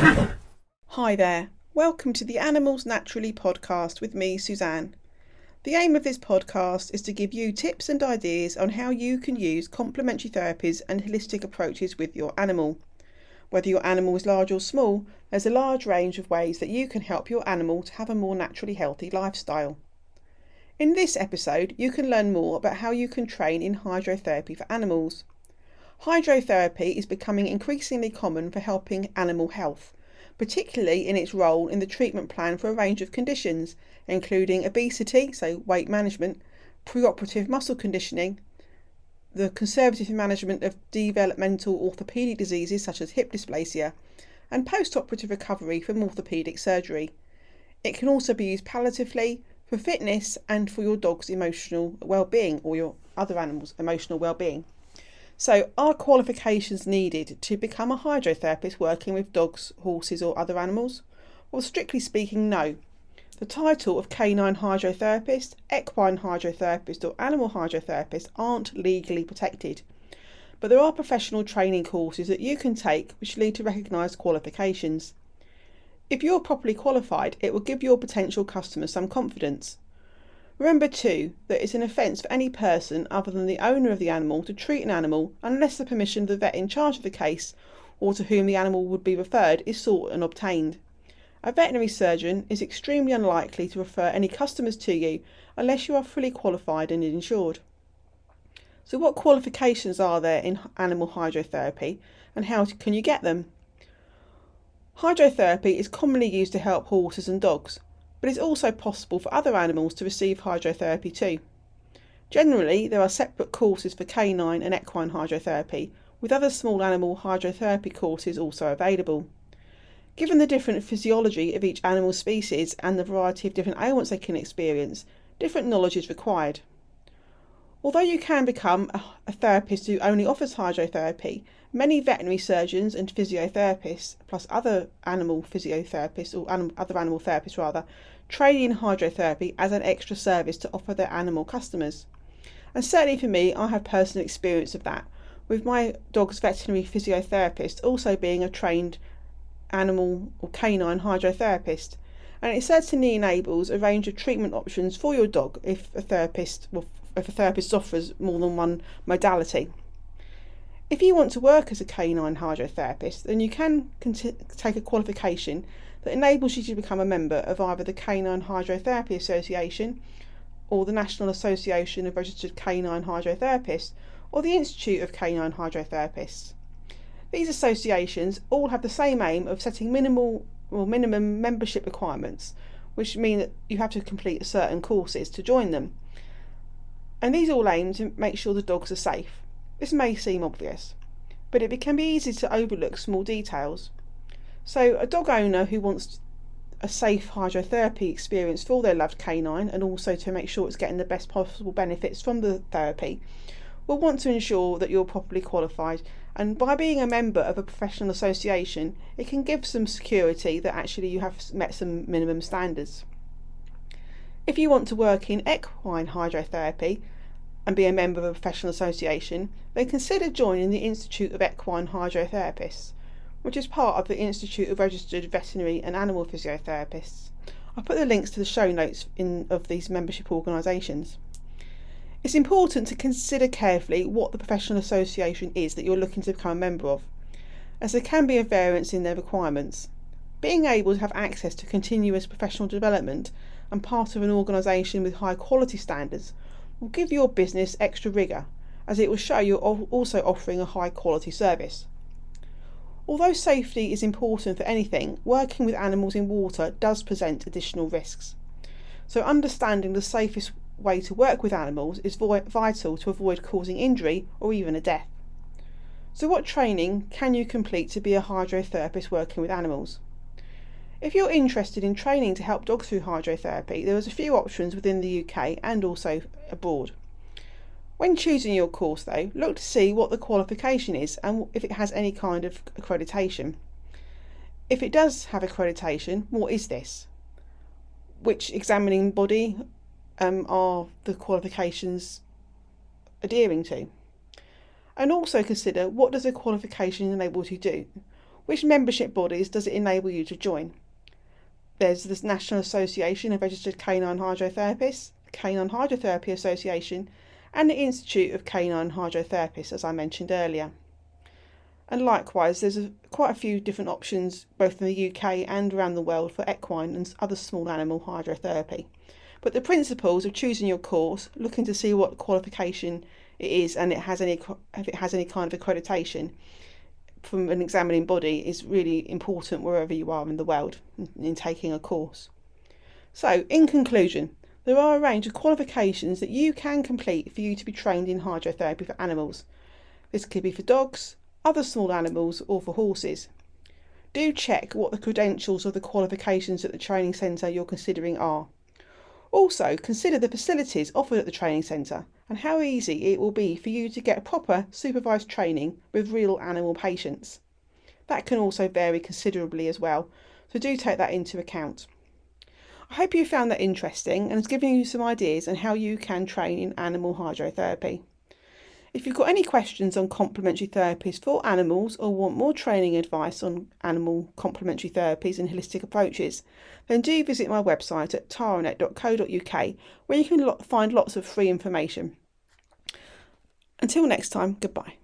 Hi there, welcome to the Animals Naturally podcast with me, Suzanne. The aim of this podcast is to give you tips and ideas on how you can use complementary therapies and holistic approaches with your animal. Whether your animal is large or small, there's a large range of ways that you can help your animal to have a more naturally healthy lifestyle. In this episode, you can learn more about how you can train in hydrotherapy for animals. Hydrotherapy is becoming increasingly common for helping animal health, particularly in its role in the treatment plan for a range of conditions, including obesity, so weight management, preoperative muscle conditioning, the conservative management of developmental orthopaedic diseases such as hip dysplasia, and post-operative recovery from orthopaedic surgery. It can also be used palliatively, for fitness, and for your dog's emotional well-being or your other animal's emotional well-being. So, are qualifications needed to become a hydrotherapist working with dogs, horses or other animals? Well, strictly speaking, no. The title of canine hydrotherapist, equine hydrotherapist or animal hydrotherapist aren't legally protected. But there are professional training courses that you can take which lead to recognised qualifications. If you're properly qualified, it will give your potential customers some confidence. Remember too that it's an offence for any person other than the owner of the animal to treat an animal unless the permission of the vet in charge of the case or to whom the animal would be referred is sought and obtained. A veterinary surgeon is extremely unlikely to refer any customers to you unless you are fully qualified and insured. So what qualifications are there in animal hydrotherapy and how can you get them? Hydrotherapy is commonly used to help horses and dogs, but it's also possible for other animals to receive hydrotherapy too. Generally, there are separate courses for canine and equine hydrotherapy, with other small animal hydrotherapy courses also available. Given the different physiology of each animal species and the variety of different ailments they can experience, different knowledge is required. Although you can become a therapist who only offers hydrotherapy, many veterinary surgeons and physiotherapists, plus other animal physiotherapists or other animal therapists train in hydrotherapy as an extra service to offer their animal customers. And certainly for me, I have personal experience of that, with my dog's veterinary physiotherapist also being a trained animal or canine hydrotherapist. And it certainly enables a range of treatment options for your dog if a therapist offers more than one modality. If you want to work as a canine hydrotherapist, then you can take a qualification that enables you to become a member of either the Canine Hydrotherapy Association or the National Association of Registered Canine Hydrotherapists or the Institute of Canine Hydrotherapists. These associations all have the same aim of setting minimum membership requirements, which mean that you have to complete certain courses to join them. And these all aim to make sure the dogs are safe. This may seem obvious, but it can be easy to overlook small details. So a dog owner who wants a safe hydrotherapy experience for their loved canine and also to make sure it's getting the best possible benefits from the therapy will want to ensure that you're properly qualified, and by being a member of a professional association it can give some security that actually you have met some minimum standards. If you want to work in equine hydrotherapy and be a member of a professional association, then consider joining the Institute of Equine Hydrotherapists, which is part of the Institute of Registered Veterinary and Animal Physiotherapists. I'll put the links to the show notes of these membership organisations. It's important to consider carefully what the professional association is that you're looking to become a member of, as there can be a variance in their requirements. Being able to have access to continuous professional development and part of an organisation with high quality standards will give your business extra rigour, as it will show you're also offering a high quality service. Although safety is important for anything, working with animals in water does present additional risks. So understanding the safest way to work with animals is vital to avoid causing injury or even a death. So what training can you complete to be a hydrotherapist working with animals? If you're interested in training to help dogs through hydrotherapy, there is a few options within the UK and also abroad. When choosing your course though, look to see what the qualification is and if it has any kind of accreditation. If it does have accreditation, what is this? Which examining body are the qualifications adhering to? And also consider, what does the qualification enable you to do? Which membership bodies does it enable you to join? There's the National Association of Registered Canine Hydrotherapists, the Canine Hydrotherapy Association, and the Institute of Canine Hydrotherapists, as I mentioned earlier. And likewise, there's quite a few different options both in the UK and around the world for equine and other small animal hydrotherapy. But the principles of choosing your course, looking to see what qualification it is and if it has any kind of accreditation from an examining body, is really important wherever you are in the world in taking a course. So, in conclusion, there are a range of qualifications that you can complete for you to be trained in hydrotherapy for animals. This could be for dogs, other small animals, or for horses. Do check what the credentials of the qualifications at the training centre you're considering are. Also, consider the facilities offered at the training centre and how easy it will be for you to get proper supervised training with real animal patients. That can also vary considerably as well, so do take that into account. I hope you found that interesting and has given you some ideas on how you can train in animal hydrotherapy. If you've got any questions on complementary therapies for animals or want more training advice on animal complementary therapies and holistic approaches, then do visit my website at taranet.co.uk, where you can find lots of free information. Until next time, goodbye.